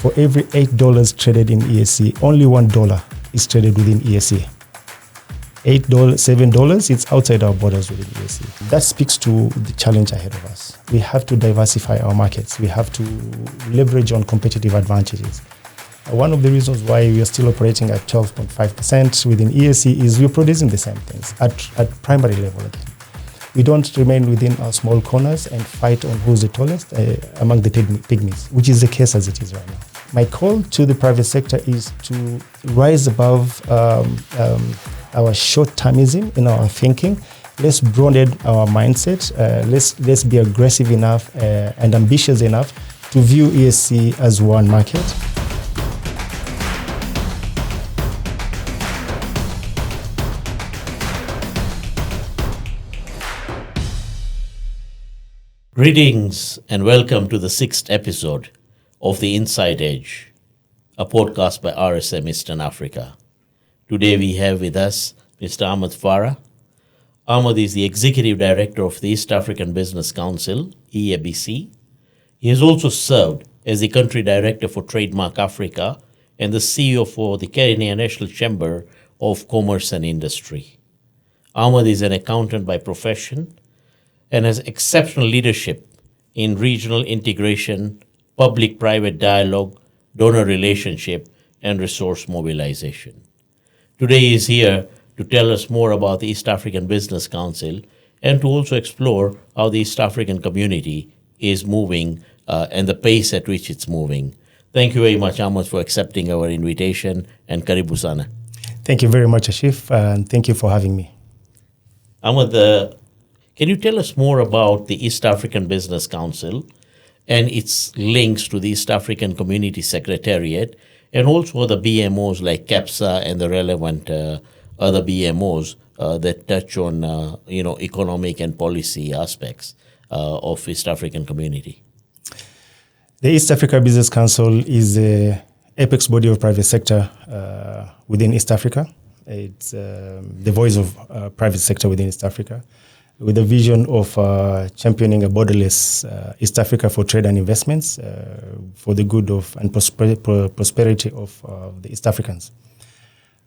for every $8 traded in ESC, only $1 is traded within ESC. $8, $7, it's outside our borders within ESC. That speaks to the challenge ahead of us. We have to diversify our markets. We have to leverage on competitive advantages. One of the reasons why we are still operating at 12.5% within ESC is we're producing the same things at primary level again. We don't remain within our small corners and fight on who's the tallest among the pygmies, which is the case as it is right now. My call to the private sector is to rise above our short-termism in our thinking. Let's broaden our mindset. Let's be aggressive enough and ambitious enough to view ESC as one market. Greetings and welcome to the 6th episode of The Inside Edge, a podcast by RSM Eastern Africa. Today we have with us Mr. Ahmed Farah. Ahmed is the Executive Director of the East African Business Council, EABC. He has also served as the Country Director for Trademark Africa and the CEO for the Kenya National Chamber of Commerce and Industry. Ahmed is an accountant by profession and has exceptional leadership in regional integration, public-private dialogue, donor relationship, and resource mobilization. Today he is here to tell us more about the East African Business Council and to also explore how the East African community is moving and the pace at which it's moving. Thank you very much, Ahmed, for accepting our invitation, and karibu sana. Thank you very much, Ashif, and thank you for having me. Ahmed, can you tell us more about the East African Business Council and its links to the East African Community Secretariat and also the BMOs like CAPSA and the relevant other BMOs that touch on economic and policy aspects of East African community? The East Africa Business Council is the apex body of private sector within East Africa. It's the voice of private sector within East Africa, with a vision of championing a borderless East Africa for trade and investments for the good of and prosperity of the East Africans.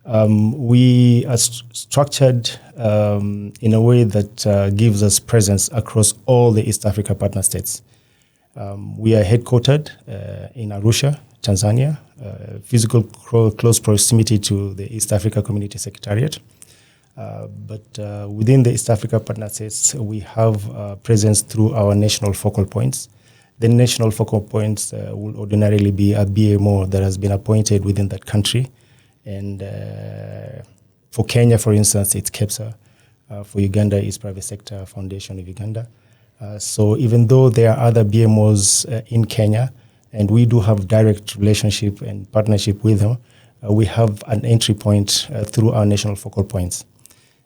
We are structured in a way that gives us presence across all the East Africa partner states. We are headquartered in Arusha, Tanzania, physical close proximity to the East Africa Community Secretariat. But within the East Africa partner states, we have presence through our national focal points. The national focal points will ordinarily be a BMO that has been appointed within that country. And for Kenya, for instance, it's CAPSA. For Uganda, it's Private Sector Foundation of Uganda. So even though there are other BMOs in Kenya, and we do have direct relationship and partnership with them, we have an entry point through our national focal points.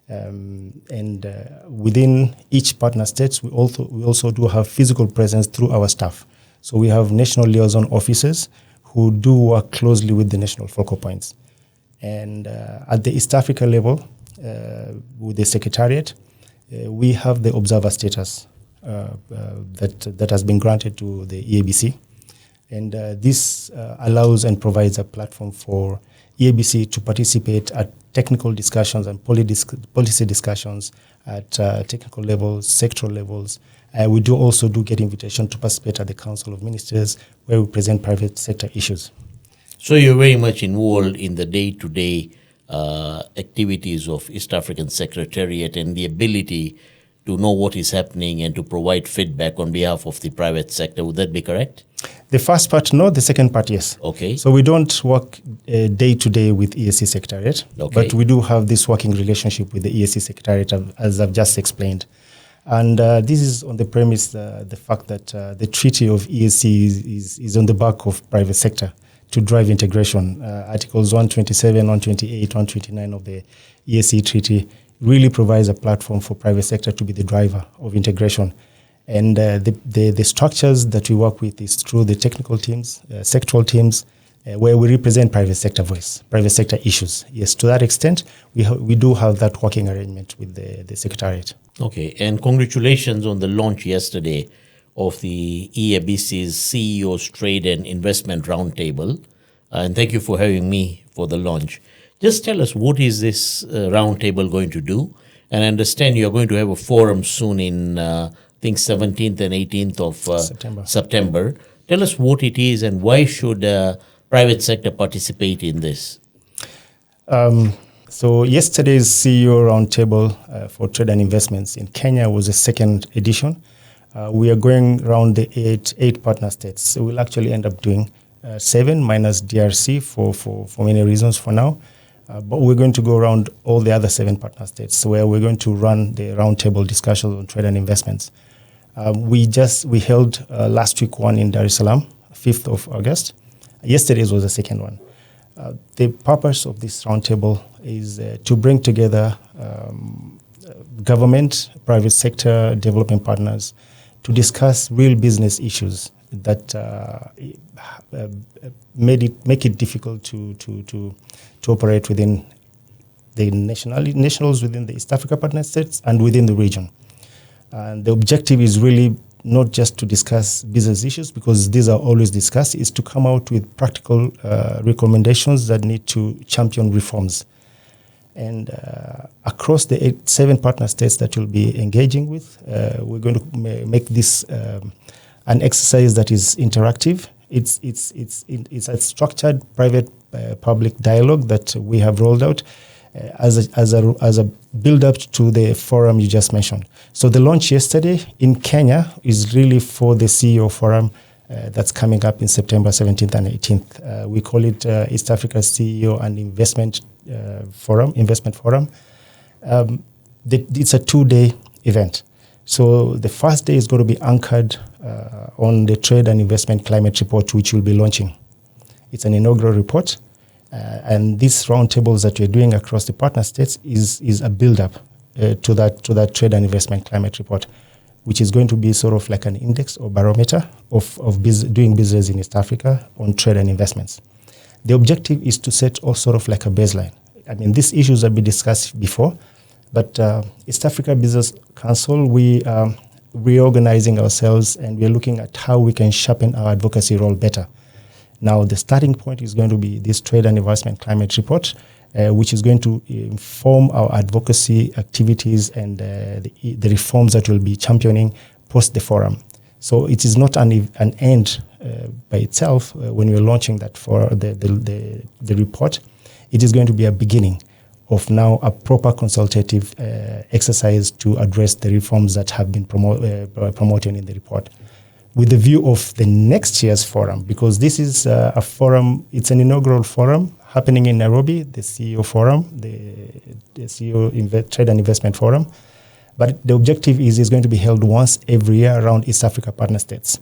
And within each partner states, we also do have physical presence through our staff. So we have national liaison officers who do work closely with the national focal points. And at the East Africa level, with the Secretariat, we have the observer status that has been granted to the EABC. And this allows and provides a platform for EABC to participate at technical discussions and policy discussions at technical levels, sectoral levels. We do also get invitation to participate at the Council of Ministers, where we present private sector issues. So you're very much involved in the day-to-day activities of East African Secretariat and the ability to know what is happening and to provide feedback on behalf of the private sector. Would that be correct? The first part, no. The second part, yes. Okay. So we don't work day-to-day with ESC Secretariat, but we do have this working relationship with the ESC Secretariat, as I've just explained. And this is on the premise, the fact that the treaty of ESC is on the back of private sector to drive integration. Articles 127, 128, 129 of the ESC treaty really provides a platform for private sector to be the driver of integration. And the structures that we work with is through the technical teams, sectoral teams, where we represent private sector voice, private sector issues. Yes, to that extent, we do have that working arrangement with the Secretariat. Okay, and congratulations on the launch yesterday of the EABC's CEO's Trade and Investment Roundtable. And thank you for having me for the launch. Just tell us, what is this roundtable going to do? And I understand you're going to have a forum soon in, I think, 17th and 18th of September. Tell us what it is and why should private sector participate in this? So yesterday's CEO Roundtable for Trade and Investments in Kenya was the second edition. We are going around the eight partner states. So we'll actually end up doing 7 minus DRC for many reasons for now. But we're going to go around all the other 7 partner states where we're going to run the roundtable discussions on trade and investments. We held last week one in Dar es Salaam, 5th of August. Yesterday's was the second one. The purpose of this roundtable is to bring together government, private sector, development partners to discuss real business issues that make it difficult to operate within the nationals within the East Africa partner states and within the region. And the objective is really not just to discuss business issues, because these are always discussed, is to come out with practical recommendations that need to champion reforms. And across the 7 partner states that you'll be engaging with, we're going to make this an exercise that is interactive. It's a structured private-public dialogue that we have rolled out as a build-up to the forum you just mentioned. So the launch yesterday in Kenya is really for the CEO forum that's coming up in September 17th and 18th. We call it East Africa CEO and Investment Forum. It's a 2-day event. So the first day is going to be anchored on the Trade and Investment Climate Report, which we'll be launching. It's an inaugural report. And these roundtables that we're doing across the partner states is a build-up to that Trade and Investment Climate Report, which is going to be sort of like an index or barometer of doing business in East Africa on trade and investments. The objective is to set all sort of like a baseline. I mean, these issues have been discussed before, but East Africa Business Council, we are reorganizing ourselves and we're looking at how we can sharpen our advocacy role better. Now, the starting point is going to be this Trade and Investment Climate Report, which is going to inform our advocacy activities and the reforms that we'll be championing post the forum. So it is not an end by itself when we're launching that for the report. It is going to be a beginning of now a proper consultative exercise to address the reforms that have been promoted in the report, with the view of the next year's forum, because this is a forum, it's an inaugural forum happening in Nairobi, the CEO forum, the CEO Trade and Investment Forum. But the objective is it's going to be held once every year around East Africa partner states.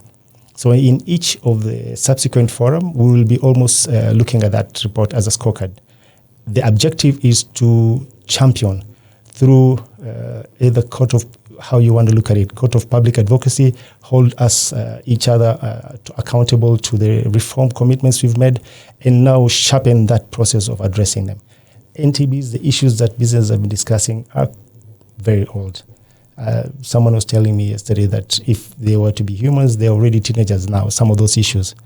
So in each of the subsequent forum, we will be almost looking at that report as a scorecard. The objective is to champion through either court of, how you want to look at it, court of public advocacy, hold us each other accountable to the reform commitments we've made, and now sharpen that process of addressing them. NTBs, the issues that businesses have been discussing are very old. Someone was telling me yesterday that if they were to be humans, they're already teenagers now, some of those issues.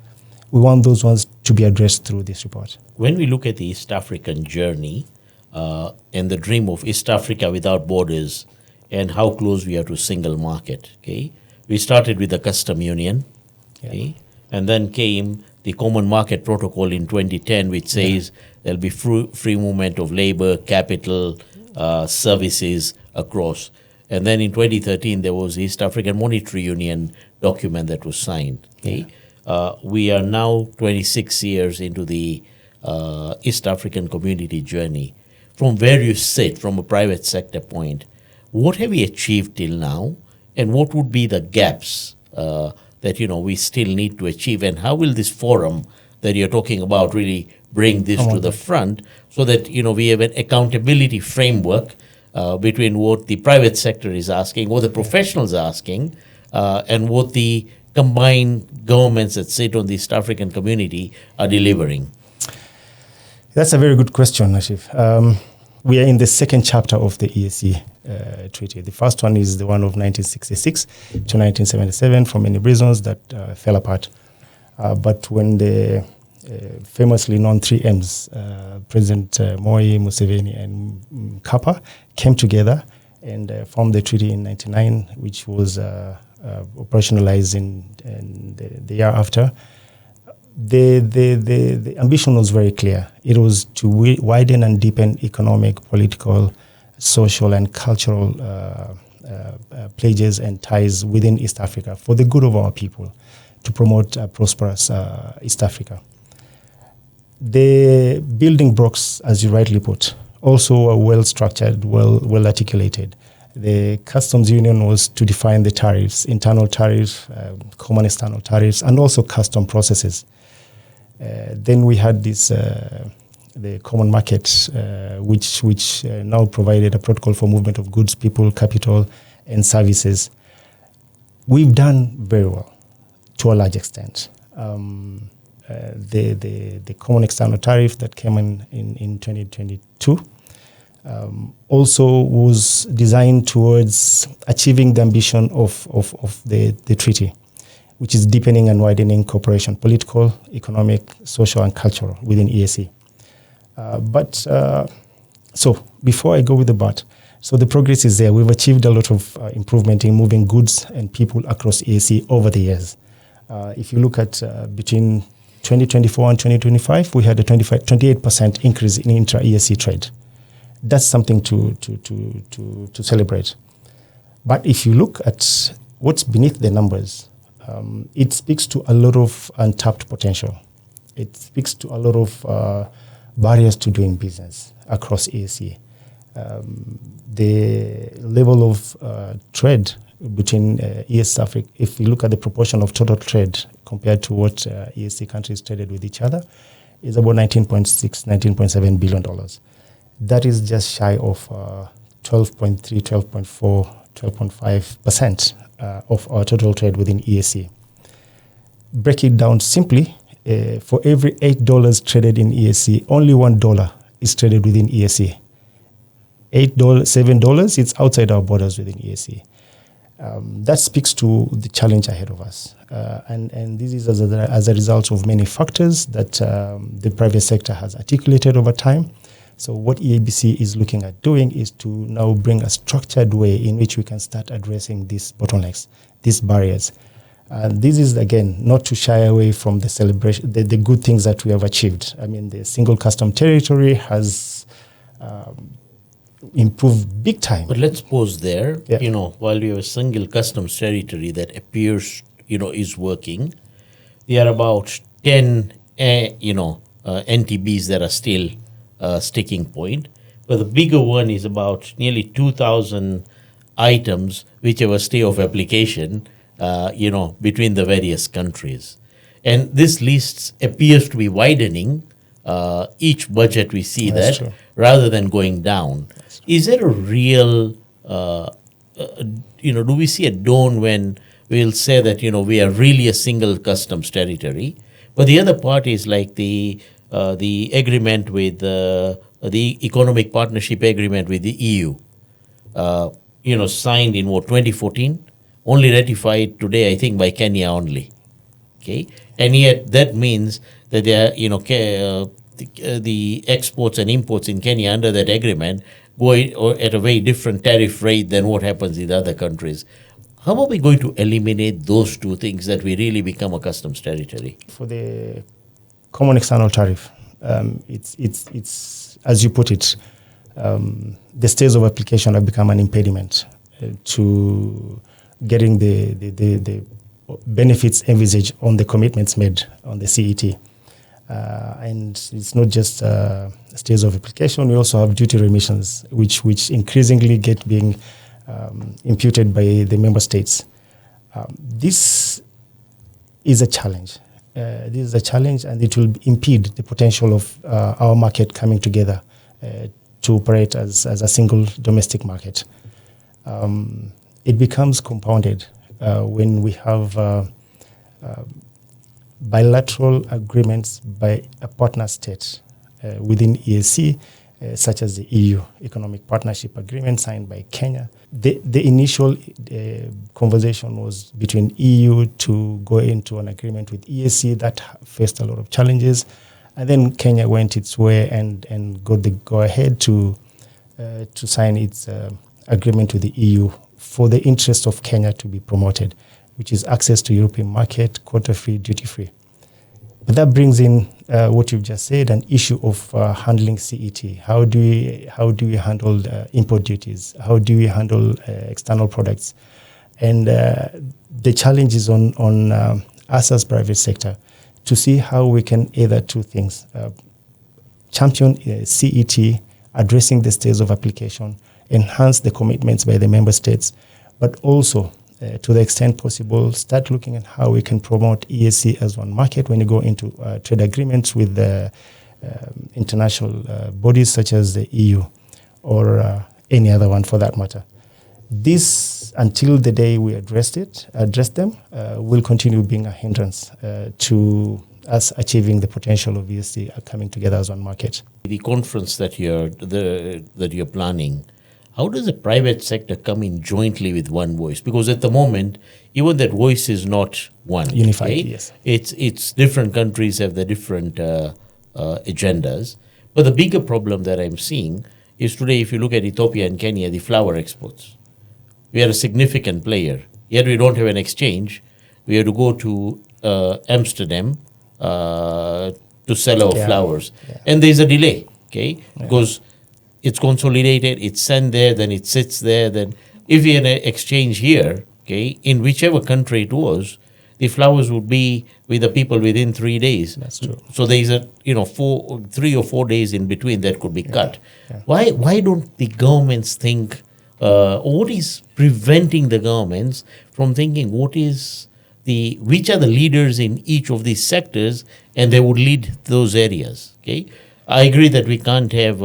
We want those ones to be addressed through this report. When we look at the East African journey and the dream of East Africa without borders, and how close we are to single market, okay? We started with the custom union, okay? And then came the Common Market Protocol in 2010, which says there'll be free movement of labor, capital, services across. And then in 2013, there was the East African Monetary Union document that was signed, okay? We are now 26 years into the East African community journey. From where you sit, from a private sector point, what have we achieved till now, and what would be the gaps that we still need to achieve, and how will this forum that you're talking about really bring this to the front, so that we have an accountability framework between what the private sector is asking, what the professionals are asking, and what the combined governments that sit on the East African community are delivering? That's a very good question, Ashif. we are in the second chapter of the EAC treaty. The first one is the one of 1966 to 1977 for many reasons that fell apart. But when the famously known three M's, President Moi, Museveni, and Mkapa, came together and formed the treaty in 1999, which was operationalized in the year after. The ambition was very clear. It was to widen and deepen economic, political, social, and cultural pledges and ties within East Africa for the good of our people, to promote prosperous East Africa. The building blocks, as you rightly put, also are well structured, well articulated. The customs union was to define the tariffs, internal tariffs, common external tariffs, and also custom processes. Then we had this the common market, which now provided a protocol for movement of goods, people, capital, and services. We've done very well to a large extent. The common external tariff that came in 2022 also was designed towards achieving the ambition of the treaty, which is deepening and widening cooperation, political, economic, social, and cultural within EAC. So before I go with the but, so the progress is there. We've achieved a lot of improvement in moving goods and people across EAC over the years. If you look at between 2024 and 2025, we had a 28% increase in intra-EAC trade. That's something to celebrate. But if you look at what's beneath the numbers, it speaks to a lot of untapped potential. It speaks to a lot of barriers to doing business across EAC. The level of trade between East Africa, if we look at the proportion of total trade compared to what EAC countries traded with each other, is about $19.6, $19.7 billion. That is just shy of 12.3, 12.4, 12.5% of our total trade within EAC. Break it down simply, for every $8 traded in EAC, only $1 is traded within EAC. $8, $7, it's outside our borders within EAC. That speaks to the challenge ahead of us. And this is as a result of many factors that the private sector has articulated over time. So what EABC is looking at doing is to now bring a structured way in which we can start addressing these bottlenecks, these barriers. And this is, again, not to shy away from the celebration, the good things that we have achieved. I mean, the single custom territory has improved big time. But let's pause there. Yeah. While you have a single customs territory that appears, is working, there are about 10, NTBs that are still sticking point. But the bigger one is about nearly 2,000 items which have a stay of application, between the various countries. And this list appears to be widening. Each budget we see That's that true. rather than going down. Is there a real, do we see a dawn when we'll say that, we are really a single customs territory? But the other part is like the agreement with the economic partnership agreement with the EU, signed in 2014, only ratified today, I think, by Kenya only. Okay, and yet that means that there, the exports and imports in Kenya under that agreement go at a very different tariff rate than what happens in other countries. How are we going to eliminate those two things that we really become a customs territory? For the common external tariff, it's as you put it, the stays of application have become an impediment to getting the benefits envisaged on the commitments made on the CET. And it's not just stays of application. We also have duty remissions, which increasingly get being imputed by the member states. This is a challenge. And it will impede the potential of our market coming together to operate as a single domestic market. It becomes compounded when we have bilateral agreements by a partner state within EAC such as the EU Economic Partnership Agreement signed by Kenya. The initial conversation was between EU to go into an agreement with EAC that faced a lot of challenges. And then Kenya went its way and got the go-ahead to sign its agreement with the EU for the interest of Kenya to be promoted, which is access to European market, quota-free, duty-free. But that brings in what you've just said, an issue of handling CET. How do we handle import duties? How do we handle external products? And the challenge is on us as private sector to see how we can either two things: champion CET, addressing the stages of application, enhance the commitments by the member states, but also to the extent possible, start looking at how we can promote EAC as one market when you go into trade agreements with the international bodies such as the EU or any other one for that matter. This, until the day we address them, will continue being a hindrance to us achieving the potential of EAC coming together as one market. The conference that you're planning, how does the private sector come in jointly with one voice? Because at the moment, even that voice is not one. Unified, okay? Yes. It's different countries have their different agendas. But the bigger problem that I'm seeing is today, if you look at Ethiopia and Kenya, the flower exports. We are a significant player, yet we don't have an exchange. We have to go to Amsterdam to sell our flowers. Yeah. And there's a delay, okay? Yeah. Because it's consolidated, it's sent there, then it sits there. Then if we had an exchange here, okay, in whichever country it was, the flowers would be with the people within 3 days. That's true. So there is 3 or 4 days in between that could be cut. Yeah. Why don't the governments think, or what is preventing the governments from thinking which are the leaders in each of these sectors, and they would lead those areas, okay? I agree that we can't have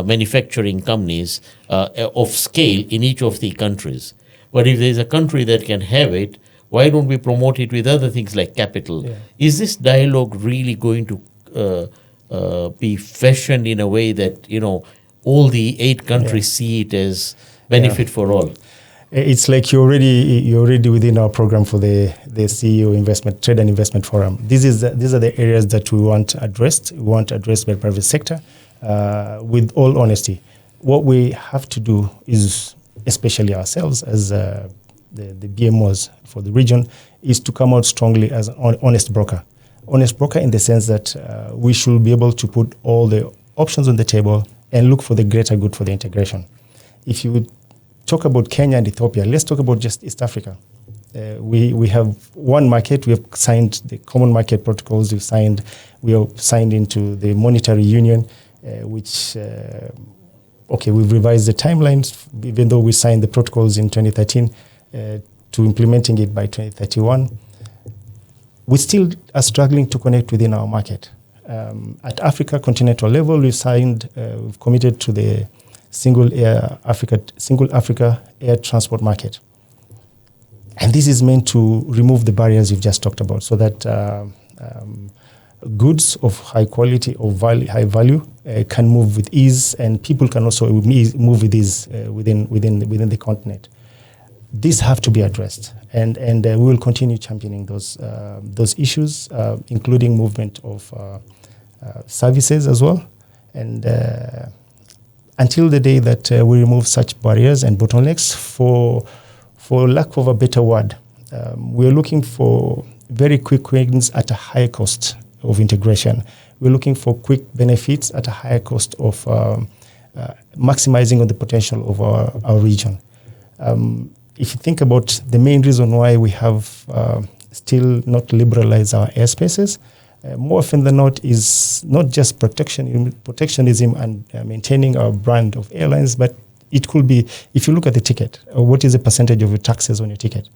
manufacturing companies of scale in each of the countries. But if there's a country that can have it, why don't we promote it with other things like capital? Yeah. Is this dialogue really going to be fashioned in a way that, all the 8 countries see it as benefit for all? It's like you're already within our program for the CEO Trade and Investment Forum. These are the areas that we want addressed. We want addressed by the private sector. With all honesty, what we have to do is, especially ourselves as the BMOs for the region, is to come out strongly as an honest broker. Honest broker in the sense that we should be able to put all the options on the table and look for the greater good for the integration. If you talk about Kenya and Ethiopia, let's talk about just East Africa. We have one market. We have signed the common market protocols. We have signed into the monetary union, which we've revised the timelines, even though we signed the protocols in 2013 to implementing it by 2031. We still are struggling to connect within our market. At Africa continental level, we've committed to the Single Africa Air Transport Market. And this is meant to remove the barriers you've just talked about, so that goods of high quality or high value can move with ease, and people can also move with ease within the continent. These have to be addressed, and we will continue championing those issues, including movement of services as well, and until the day that we remove such barriers and bottlenecks, for lack of a better word, we're looking for very quick wins at a high cost of integration. We're looking for quick benefits at a higher cost of maximizing on the potential of our region. If you think about the main reason why we have still not liberalized our airspaces, more often than not is not just protectionism and maintaining our brand of airlines, but it could be, if you look at the ticket, what is the percentage of your taxes on your ticket?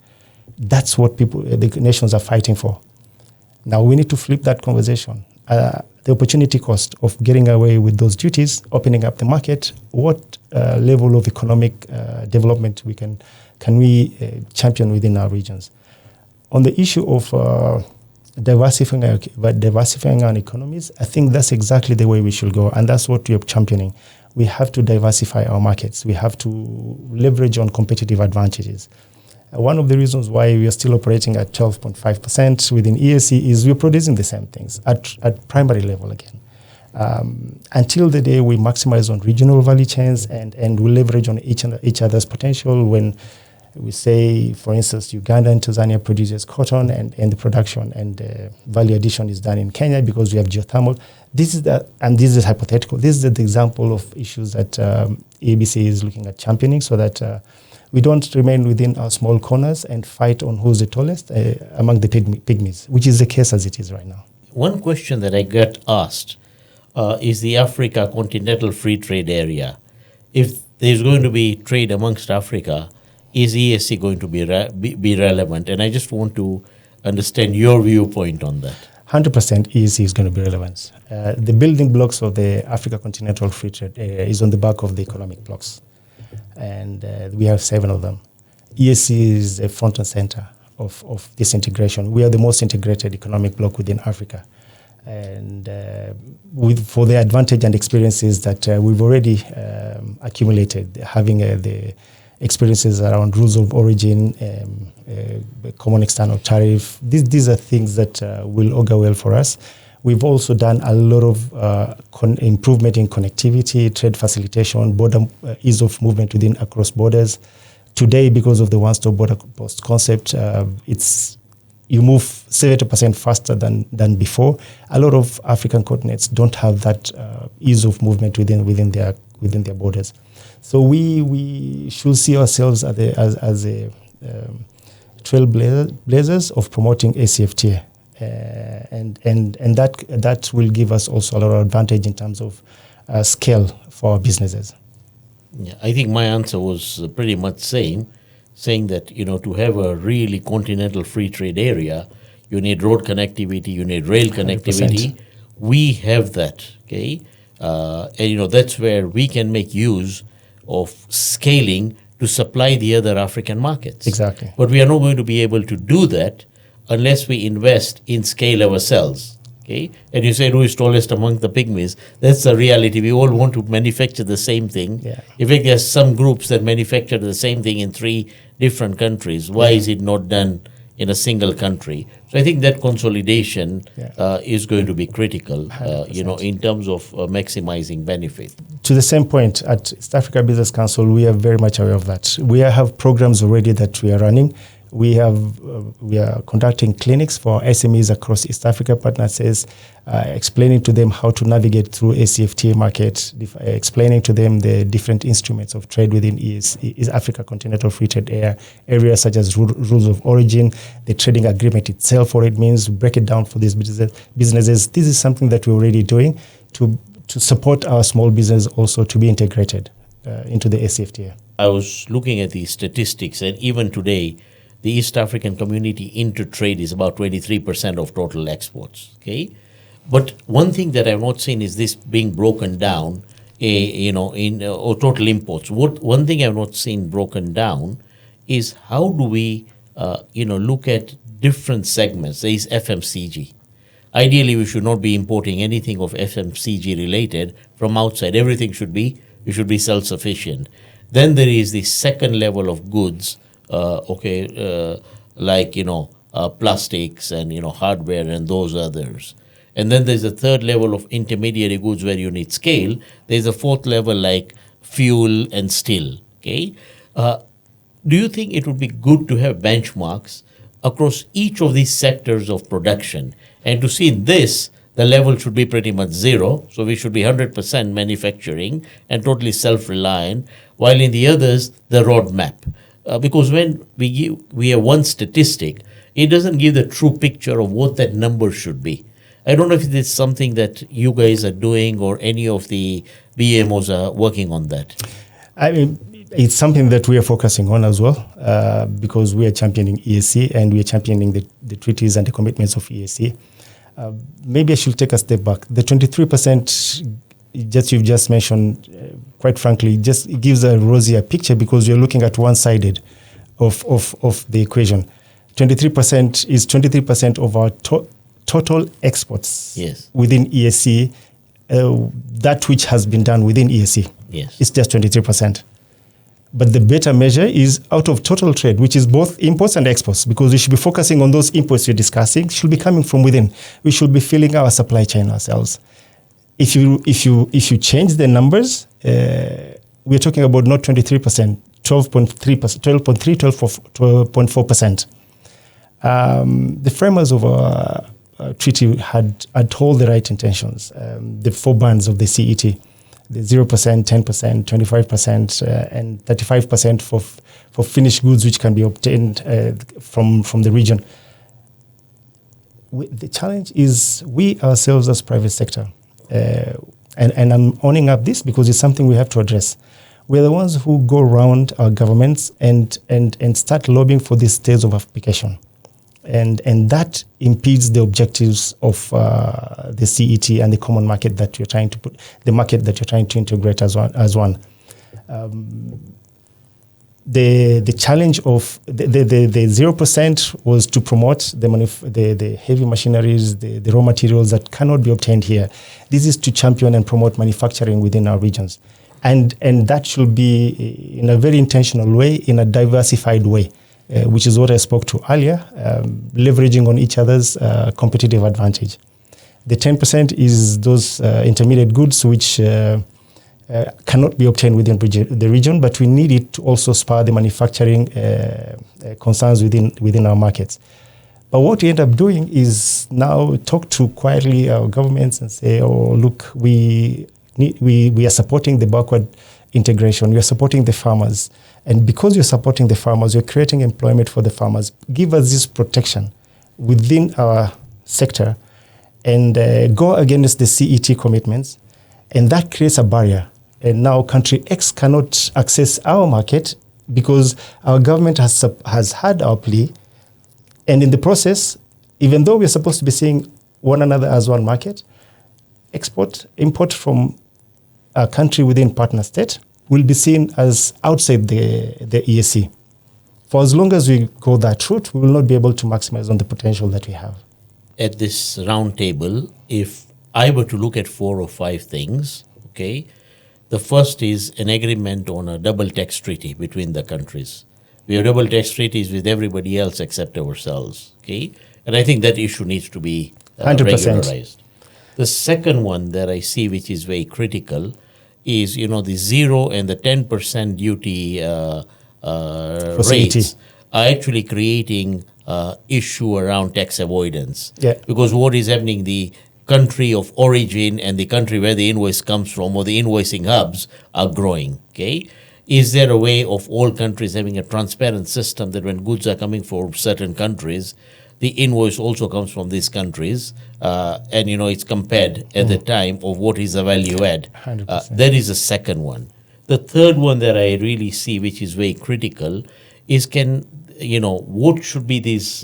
That's what the nations are fighting for. Now we need to flip that conversation. The opportunity cost of getting away with those duties, opening up the market, what level of economic development can we champion within our regions? On the issue of diversifying our economies, I think that's exactly the way we should go, and that's what we are championing. We have to diversify our markets. We have to leverage on competitive advantages. One of the reasons why we are still operating at 12.5% within EAC is we're producing the same things at primary level again. Until the day we maximize on regional value chains and we leverage on each other's potential. When we say, for instance, Uganda and Tanzania produces cotton and the production and value addition is done in Kenya because we have geothermal. This is hypothetical. This is the example of issues that ABC is looking at championing, so that we don't remain within our small corners and fight on who's the tallest among the pygmies, which is the case as it is right now. One question that I get asked is the Africa Continental Free Trade Area. If there's going to be trade amongst Africa, is ESC going to be relevant? And I just want to understand your viewpoint on that. 100% ESC is going to be relevant. The building blocks of the Africa Continental Free Trade Area is on the back of the economic blocks. And we have 7 of them. ESC is the front and center of this integration. We are the most integrated economic bloc within Africa. And for the advantage and experiences that we've already accumulated, having the experiences around rules of origin, common external tariff, these are things that will augur well for us. We've also done a lot of improvement in connectivity, trade facilitation, border ease of movement across borders. Today, because of the one-stop border post concept, you move 70% faster than before. A lot of African continents don't have that ease of movement within their borders. So we should see ourselves as a trailblazers of promoting AfCFTA. And that will give us also a lot of advantage in terms of scale for our businesses. Yeah, I think my answer was pretty much same, saying that to have a really continental free trade area, you need road connectivity, you need rail connectivity. 100%. We have that, okay, and that's where we can make use of scaling to supply the other African markets. Exactly. But we are not going to be able to do that unless we invest in scale ourselves. Okay? And you said who is tallest among the pygmies. That's the reality. We all want to manufacture the same thing. Yeah. In fact, there's some groups that manufacture the same thing in 3 different countries. Why is it not done in a single country? So I think that consolidation is going to be critical, in terms of maximizing benefit. To the same point, at East Africa Business Council, we are very much aware of that. We have programs already that we are running. We are conducting clinics for SMEs across East Africa partners, explaining to them how to navigate through AfCFTA market, explaining to them the different instruments of trade within East Africa Continental Free Trade Area, areas such as rules of origin, the trading agreement itself, what it means, break it down for these businesses. This is something that we're already doing to support our small business also to be integrated into the AfCFTA. I was looking at the statistics, and even today, the East African community into trade is about 23% of total exports. Okay, but one thing that I've not seen is this being broken down, in total imports. One thing I've not seen broken down is how do we, look at different segments. There is FMCG. Ideally, we should not be importing anything of FMCG related from outside. We should be self-sufficient. Then there is the second level of goods. Plastics and hardware and those others. And then there's a third level of intermediary goods where you need scale. There's a fourth level like fuel and steel. Okay, do you think it would be good to have benchmarks across each of these sectors of production, and to see this, the level should be pretty much zero, so we should be 100% manufacturing and totally self-reliant, while in the others the roadmap. Because when we have one statistic, it doesn't give the true picture of what that number should be. I don't know if it's something that you guys are doing or any of the BMOs are working on that. I mean, it's something that we are focusing on as well, because we are championing ESC and we are championing the treaties and the commitments of ESC. Maybe I should take a step back. The 23% you've just mentioned, quite frankly, just gives a rosier picture because you're looking at one-sided of the equation. 23% is 23% of our total exports Yes. within EAC, that which has been done within EAC, Yes. it's just 23%. But the better measure is out of total trade, which is both imports and exports, because we should be focusing on those imports you're discussing, should be coming from within. We should be filling our supply chain ourselves. If you change the numbers, we're talking about not 23%, 12.3%, 12.4%. The framers of our treaty had all the right intentions. The 4 bands of the CET, the 0%, 10%, 25%, and 35% for finished goods which can be obtained from the region. The challenge is we ourselves as private sector, and I'm owning up this because it's something we have to address. We're the ones who go around our governments and start lobbying for this stage of application. And that impedes the objectives of the CET and the common market that you're trying to put, the market that you're trying to integrate as one. The challenge of the 0% was to promote the heavy machineries, the raw materials that cannot be obtained here. This is to champion and promote manufacturing within our regions. And that should be in a very intentional way, in a diversified way. Which is what I spoke to earlier, leveraging on each other's competitive advantage. The 10% is those intermediate goods which cannot be obtained within the region, but we need it to also spur the manufacturing concerns within our markets. But what we end up doing is now talk to quietly our governments and say, oh, look, we are supporting the backward integration, we are supporting the farmers. And because you're supporting the farmers, you're creating employment for the farmers. Give us this protection within our sector and go against the CET commitments. And that creates a barrier. And now country X cannot access our market because our government has had our plea. And in the process, even though we're supposed to be seeing one another as one market, import from a country within partner state will be seen as outside the EAC. For as long as we go that route, we will not be able to maximize on the potential that we have. At this roundtable, if I were to look at 4 or 5 things, okay, the first is an agreement on a double tax treaty between the countries. We have double tax treaties with everybody else except ourselves, okay? And I think that issue needs to be 100%. regularized. The second one that I see, which is very critical, is the 0 and the 10% duty rates are actually creating issue around tax avoidance. Yeah. Because what is happening, the country of origin and the country where the invoice comes from or the invoicing hubs are growing. Okay, is there a way of all countries having a transparent system that when goods are coming from certain countries, the invoice also comes from these countries, and it's compared at the time of what is the value add. That is the second one. The third one that I really see, which is very critical, is what should be this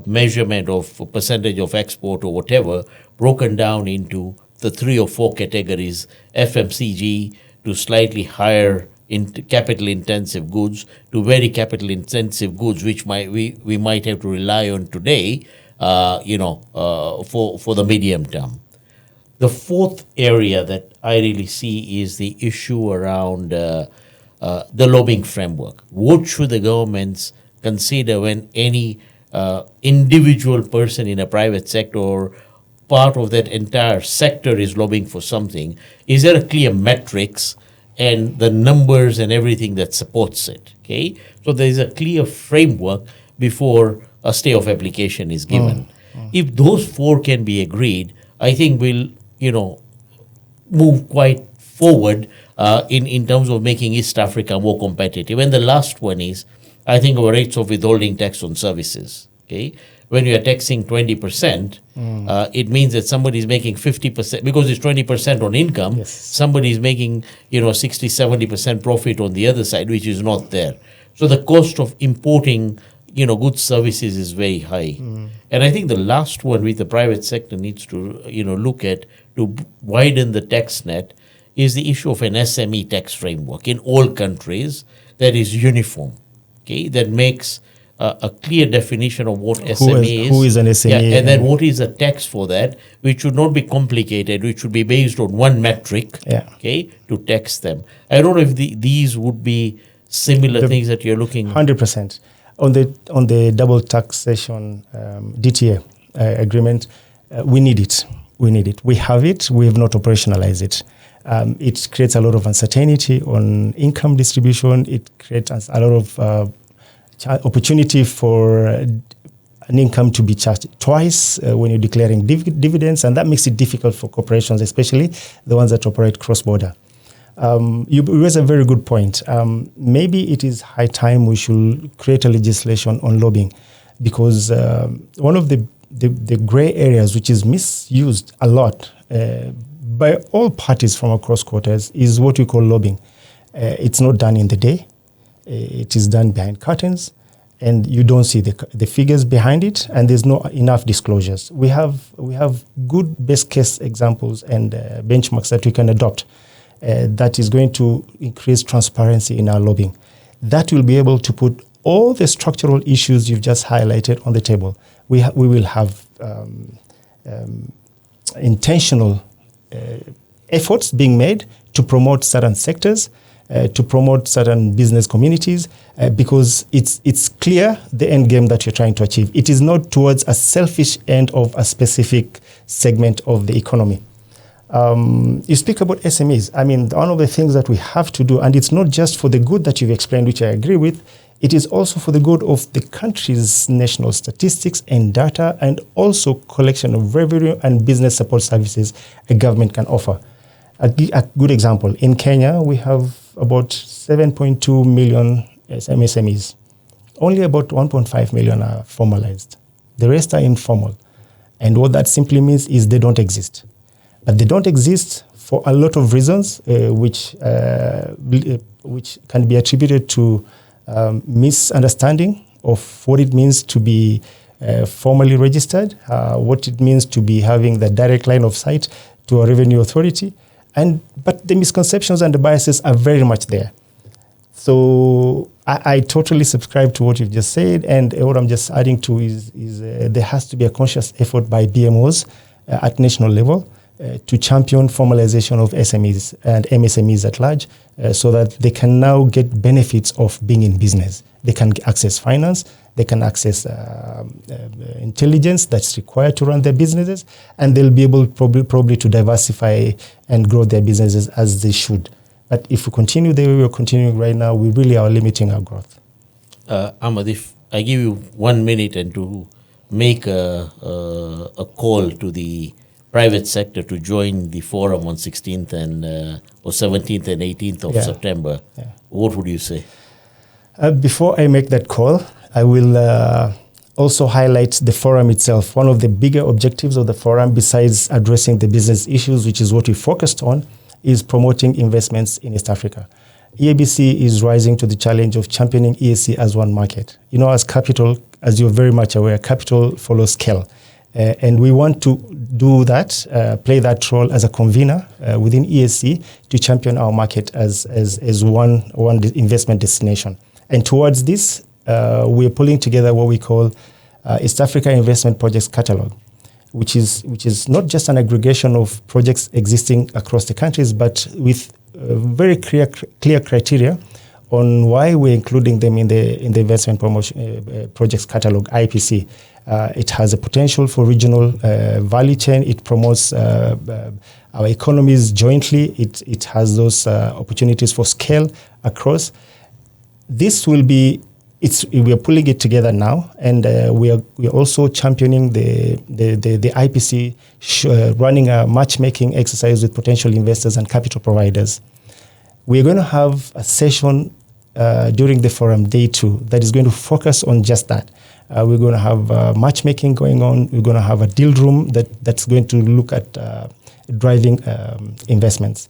measurement of percentage of export or whatever broken down into the 3 or 4 categories: FMCG to slightly higher capital intensive goods to very capital intensive goods, which we might have to rely on today, for the medium term. The fourth area that I really see is the issue around the lobbying framework. What should the governments consider when any individual person in a private sector or part of that entire sector is lobbying for something? Is there a clear metrics and the numbers and everything that supports it? Okay, so there is a clear framework before a stay of application is given. If those 4 can be agreed, I think we'll move quite forward in terms of making East Africa more competitive. And the last one is, I think, our rates of withholding tax on services. Okay, when you are taxing 20%, it means that somebody is making 50%, because it's 20% on income. Yes. Somebody is making 60-70% profit on the other side, which is not there. So the cost of importing goods, services is very high. And I think the last one which the private sector needs to look at to widen the tax net is the issue of an SME tax framework in all countries that is uniform, okay, that makes a clear definition of what SME is. Who is an SME? Yeah, and then what is the tax for that, which should not be complicated, which should be based on one metric, okay, to tax them. I don't know if these would be similar things that you're looking at. 100%. On the double taxation DTA agreement, we need it. We have it. We have not operationalized it. It creates a lot of uncertainty on income distribution. It creates a lot of opportunity for an income to be charged twice when you're declaring dividends, and that makes it difficult for corporations, especially the ones that operate cross-border. You raise a very good point. Maybe it is high time we should create a legislation on lobbying, because one of the gray areas which is misused a lot by all parties from across quarters is what we call lobbying. It's not done in the day. It is done behind curtains, and you don't see the figures behind it, and there's not enough disclosures. We have good best case examples and benchmarks that we can adopt that is going to increase transparency in our lobbying. That will be able to put all the structural issues you've just highlighted on the table. We will have intentional efforts being made to promote certain sectors, to promote certain business communities, because it's clear the end game that you're trying to achieve. It is not towards a selfish end of a specific segment of the economy. You speak about SMEs. I mean, one of the things that we have to do, and it's not just for the good that you've explained, which I agree with, it is also for the good of the country's national statistics and data, and also collection of revenue and business support services a government can offer. A good example, in Kenya, we have about 7.2 million SMEs. Only about 1.5 million are formalized. The rest are informal. And what that simply means is they don't exist. But they don't exist for a lot of reasons, which can be attributed to misunderstanding of what it means to be formally registered, what it means to be having the direct line of sight to a revenue authority. But the misconceptions and the biases are very much there. So I totally subscribe to what you've just said, and what I'm just adding to is there has to be a conscious effort by BMOs at national level to champion formalization of SMEs and MSMEs at large, so that they can now get benefits of being in business. They can access finance, they can access intelligence that's required to run their businesses, and they'll be able probably to diversify and grow their businesses as they should. But if we continue the way we're continuing right now, we really are limiting our growth. Ahmed, if I give you 1 minute and to make a call to the private sector to join the forum on 16th and or 17th and 18th of September, what would you say? Before I make that call, I will also highlight the forum itself. One of the bigger objectives of the forum, besides addressing the business issues, which is what we focused on, is promoting investments in East Africa. EABC is rising to the challenge of championing EAC as one market. You know, as capital, as you're very much aware, capital follows scale. And we want to do that, play that role as a convener within EAC to champion our market as one investment destination. And towards this, we are pulling together what we call East Africa Investment Projects Catalog, which is not just an aggregation of projects existing across the countries, but with very clear criteria on why we're including them in the investment promotion projects catalog, IPC. It has a potential for regional value chain. It promotes our economies jointly. It has those opportunities for scale across. This will be. We are pulling it together now, and we are also championing the IPC, running a matchmaking exercise with potential investors and capital providers. We're going to have a session during the forum, day 2, that is going to focus on just that. We're going to have matchmaking going on. We're going to have a deal room that's going to look at driving investments.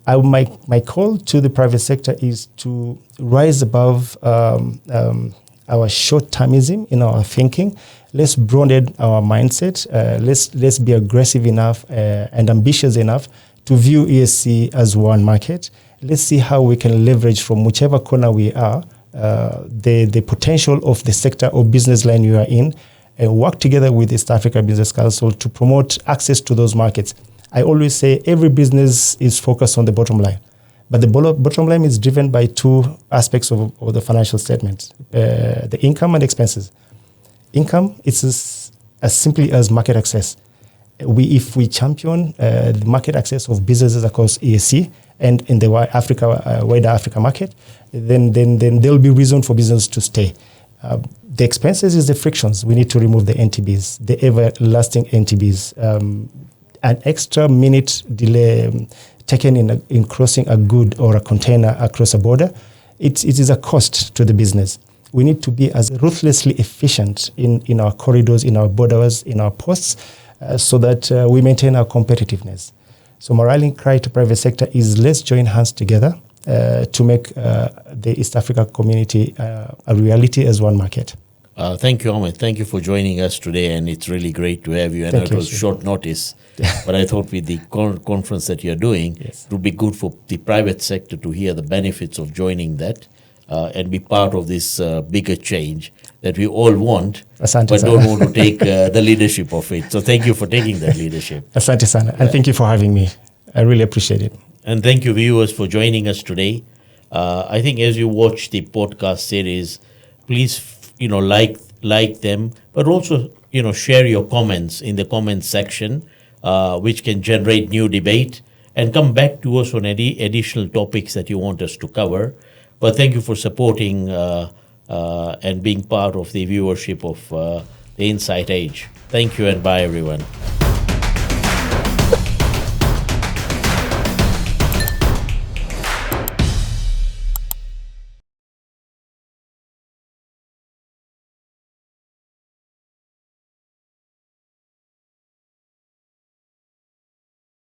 My call to the private sector is to rise above our short-termism in our thinking. Let's broaden our mindset. Let's be aggressive enough and ambitious enough to view ESC as one market. Let's see how we can leverage from whichever corner we are the potential of the sector or business line you are in, and work together with East Africa Business Council to promote access to those markets. I always say every business is focused on the bottom line, but the bottom line is driven by two aspects of the financial statement, the income and expenses. Income, it's as simply as market access. If we champion the market access of businesses across EAC and in the wider Africa market, then there will be reason for business to stay. The expenses is the frictions. We need to remove the NTBs, the everlasting NTBs. An extra minute delay taken in crossing a good or a container across a border, it is a cost to the business. We need to be as ruthlessly efficient in our corridors, in our borders, in our posts, so that we maintain our competitiveness. So my rallying cry to private sector is let's join hands together to make the East Africa community a reality as one market. Thank you, Ahmed. Thank you for joining us today, and it's really great to have you. And it was short notice, but I thought with the conference that you're doing, it would be good for the private sector to hear the benefits of joining that and be part of this bigger change that we all want, Asante but sana. don't want to take the leadership of it. So thank you for taking that leadership. Asante sana, and thank you for having me. I really appreciate it. And thank you, viewers, for joining us today. I think as you watch the podcast series, please like them, but also share your comments in the comments section, which can generate new debate, and come back to us on any additional topics that you want us to cover. But thank you for supporting and being part of the viewership of the Insight Age. Thank you, and bye, everyone.